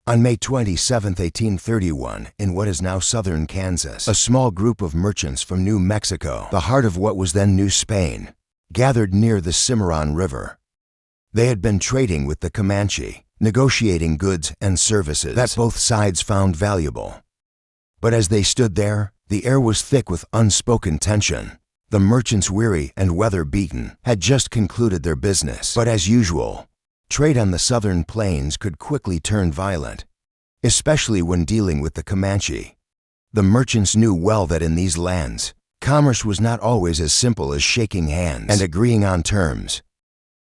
On May 27, 1831, in what is now southern Kansas, a small group of merchants from New Mexico, the heart of what was then New Spain, gathered near the Cimarron River. They had been trading with the Comanche, negotiating goods and services that both sides found valuable. But as they stood there, the air was thick with unspoken tension. The merchants, weary and weather-beaten, had just concluded their business. But as usual, trade on the southern plains could quickly turn violent, especially when dealing with the Comanche. The merchants knew well that in these lands, commerce was not always as simple as shaking hands and agreeing on terms.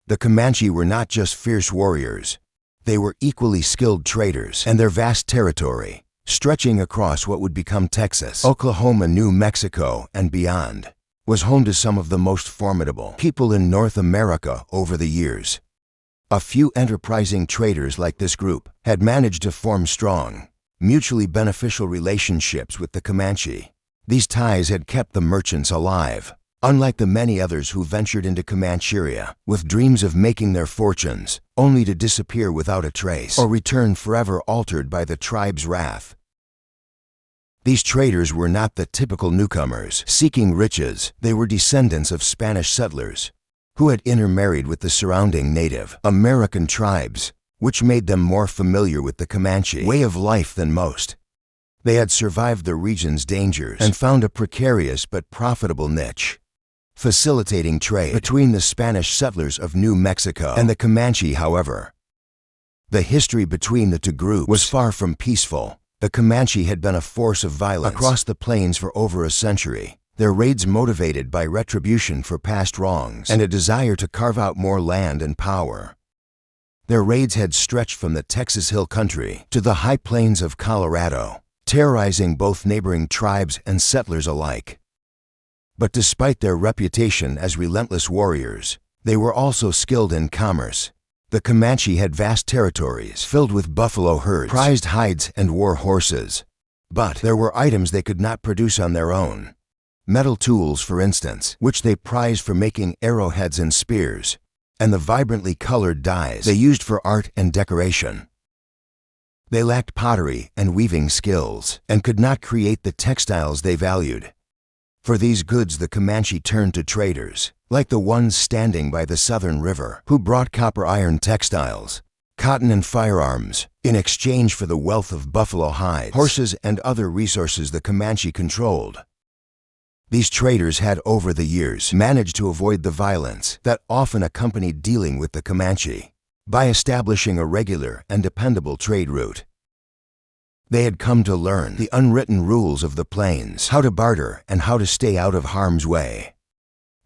The Comanche were not just fierce warriors. They were equally skilled traders, and their vast territory, stretching across what would become Texas, Oklahoma, New Mexico, and beyond, was home to some of the most formidable people in North America over the years. A few enterprising traders like this group had managed to form strong, mutually beneficial relationships with the Comanche. These ties had kept the merchants alive, unlike the many others who ventured into Comancheria with dreams of making their fortunes, only to disappear without a trace or return forever altered by the tribe's wrath. These traders were not the typical newcomers seeking riches. They were descendants of Spanish settlers who had intermarried with the surrounding Native American tribes, which made them more familiar with the Comanche way of life than most. They had survived the region's dangers and found a precarious but profitable niche, facilitating trade between the Spanish settlers of New Mexico and the Comanche. However, the history between the two groups was far from peaceful. The Comanche had been a force of violence across the plains for over a century, their raids motivated by retribution for past wrongs and a desire to carve out more land and power. Their raids had stretched from the Texas Hill Country to the high plains of Colorado, terrorizing both neighboring tribes and settlers alike. But despite their reputation as relentless warriors, they were also skilled in commerce. The Comanche had vast territories filled with buffalo herds, prized hides, and war horses. But there were items they could not produce on their own. Metal tools, for instance, which they prized for making arrowheads and spears, and the vibrantly colored dyes they used for art and decoration. They lacked pottery and weaving skills and could not create the textiles they valued. For these goods, the Comanche turned to traders, like the ones standing by the southern river, who brought copper iron textiles, cotton, and firearms in exchange for the wealth of buffalo hides, horses, and other resources the Comanche controlled. These traders had over the years managed to avoid the violence that often accompanied dealing with the Comanche by establishing a regular and dependable trade route. They had come to learn the unwritten rules of the plains, how to barter, and how to stay out of harm's way.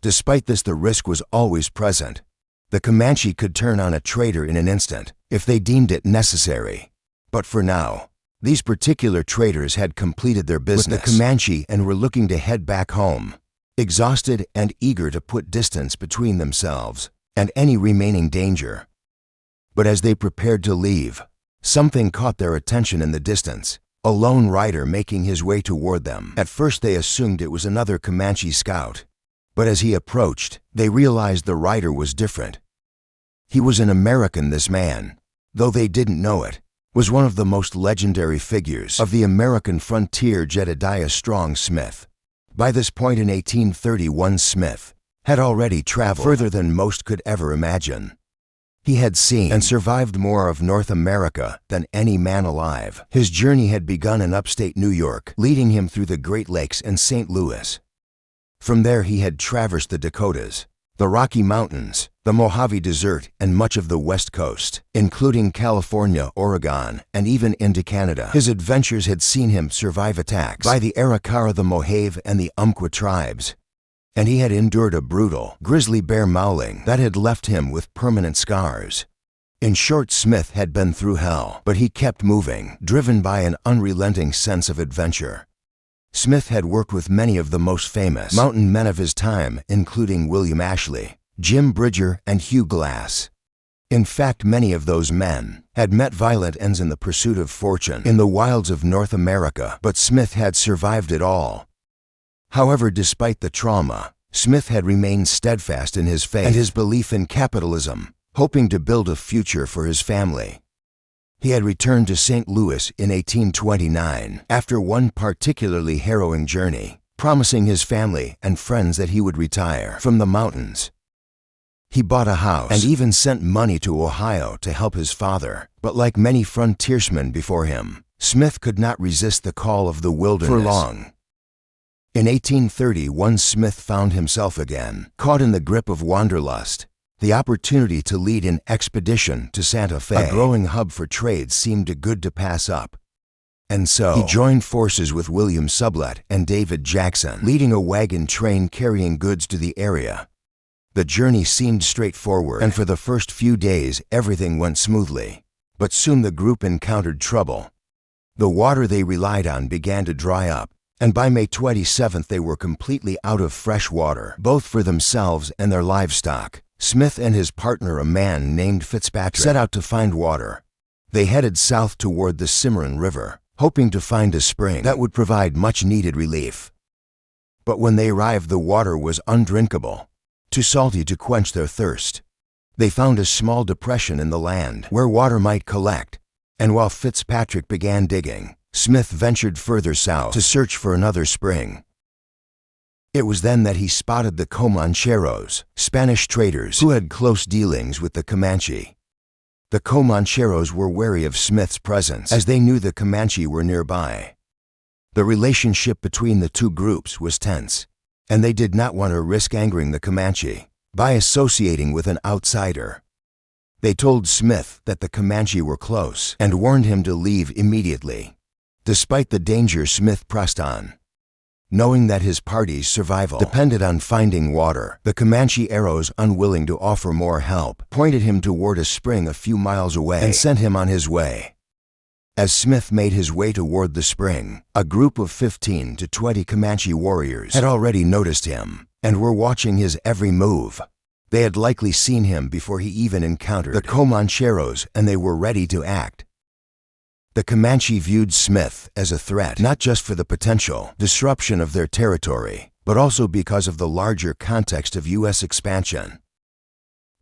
Despite this, the risk was always present. The Comanche could turn on a trader in an instant if they deemed it necessary. But for now, these particular traders had completed their business with the Comanche and were looking to head back home, exhausted and eager to put distance between themselves and any remaining danger. But as they prepared to leave, something caught their attention in the distance, a lone rider making his way toward them. At first they assumed it was another Comanche scout, but as he approached, they realized the rider was different. He was an American. This man, though they didn't know it, was one of the most legendary figures of the American frontier, Jedediah Smith. By this point in 1831, Smith had already traveled further than most could ever imagine. He had seen and survived more of North America than any man alive. His journey had begun in upstate New York, leading him through the Great Lakes and St. Louis. From there he had traversed the Dakotas, the Rocky Mountains, the Mojave Desert, and much of the West Coast, including California, Oregon, and even into Canada. His adventures had seen him survive attacks by the Iroquois, the Mojave, and the Umpqua tribes, and he had endured a brutal, grizzly bear mauling that had left him with permanent scars. In short, Smith had been through hell, but he kept moving, driven by an unrelenting sense of adventure. Smith had worked with many of the most famous mountain men of his time, including William Ashley, Jim Bridger, and Hugh Glass. In fact, many of those men had met violent ends in the pursuit of fortune in the wilds of North America, but Smith had survived it all. However, despite the trauma, Smith had remained steadfast in his faith and his belief in capitalism, hoping to build a future for his family. He had returned to St. Louis in 1829 after one particularly harrowing journey, promising his family and friends that he would retire from the mountains. He bought a house and even sent money to Ohio to help his father, but like many frontiersmen before him, Smith could not resist the call of the wilderness for long. In 1831, Smith found himself again, caught in the grip of wanderlust. The opportunity to lead an expedition to Santa Fe, a growing hub for trade, seemed too good to pass up. And so, he joined forces with William Sublette and David Jackson, leading a wagon train carrying goods to the area. The journey seemed straightforward, and for the first few days everything went smoothly. But soon the group encountered trouble. The water they relied on began to dry up, and by May 27th they were completely out of fresh water, both for themselves and their livestock. Smith and his partner, a man named Fitzpatrick, set out to find water. They headed south toward the Cimarron River, hoping to find a spring that would provide much-needed relief. But when they arrived, the water was undrinkable, too salty to quench their thirst. They found a small depression in the land where water might collect, and while Fitzpatrick began digging, Smith ventured further south to search for another spring. It was then that he spotted the Comancheros, Spanish traders who had close dealings with the Comanche. The Comancheros were wary of Smith's presence, as they knew the Comanche were nearby. The relationship between the two groups was tense, and they did not want to risk angering the Comanche by associating with an outsider. They told Smith that the Comanche were close and warned him to leave immediately. Despite the danger, Smith pressed on. Knowing that his party's survival depended on finding water, the Comanche Arrows, unwilling to offer more help, pointed him toward a spring a few miles away and sent him on his way. As Smith made his way toward the spring, a group of 15 to 20 Comanche warriors had already noticed him and were watching his every move. They had likely seen him before he even encountered the Comancheros, and they were ready to act. The Comanche viewed Smith as a threat, not just for the potential disruption of their territory, but also because of the larger context of U.S. expansion.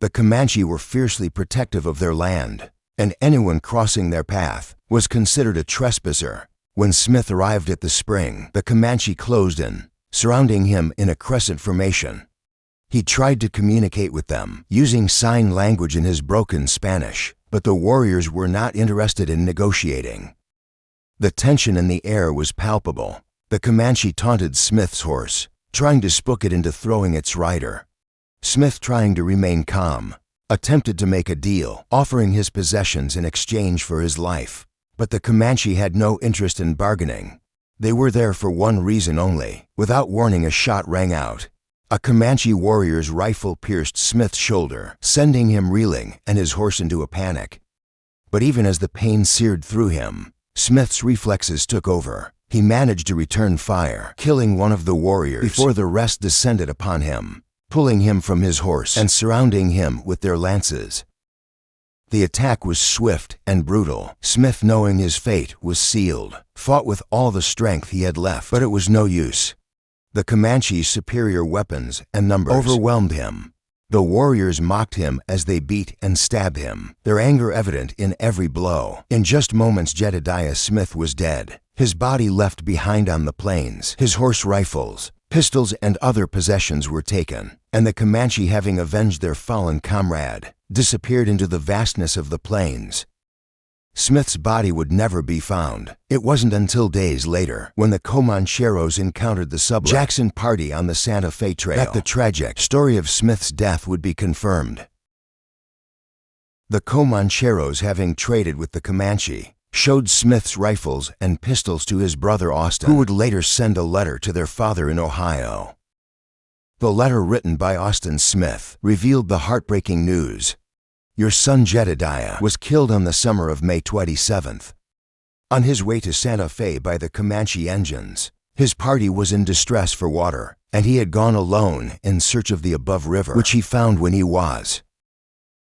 The Comanche were fiercely protective of their land, and anyone crossing their path was considered a trespasser. When Smith arrived at the spring, the Comanche closed in, surrounding him in a crescent formation. He tried to communicate with them, using sign language in his broken Spanish, but the warriors were not interested in negotiating. The tension in the air was palpable. The Comanche taunted Smith's horse, trying to spook it into throwing its rider. Smith, trying to remain calm, attempted to make a deal, offering his possessions in exchange for his life. But the Comanche had no interest in bargaining. They were there for one reason only. Without warning, a shot rang out. A Comanche warrior's rifle pierced Smith's shoulder, sending him reeling and his horse into a panic. But even as the pain seared through him, Smith's reflexes took over. He managed to return fire, killing one of the warriors before the rest descended upon him, pulling him from his horse and surrounding him with their lances. The attack was swift and brutal. Smith, knowing his fate was sealed, fought with all the strength he had left, but it was no use. The Comanche's superior weapons and numbers overwhelmed him. The warriors mocked him as they beat and stabbed him, their anger evident in every blow. In just moments, Jedediah Smith was dead, his body left behind on the plains. His horse, rifles, pistols, and other possessions were taken, and the Comanche, having avenged their fallen comrade, disappeared into the vastness of the plains. Smith's body would never be found. It wasn't until days later, when the Comancheros encountered the Sublette Jackson party on the Santa Fe Trail, that the tragic story of Smith's death would be confirmed. The Comancheros, having traded with the Comanche, showed Smith's rifles and pistols to his brother Austin, who would later send a letter to their father in Ohio. The letter, written by Austin Smith, revealed the heartbreaking news. Your son Jedediah was killed on the summer of May 27th. On his way to Santa Fe by the Comanche engines, his party was in distress for water, and he had gone alone in search of the above river, which he found when he was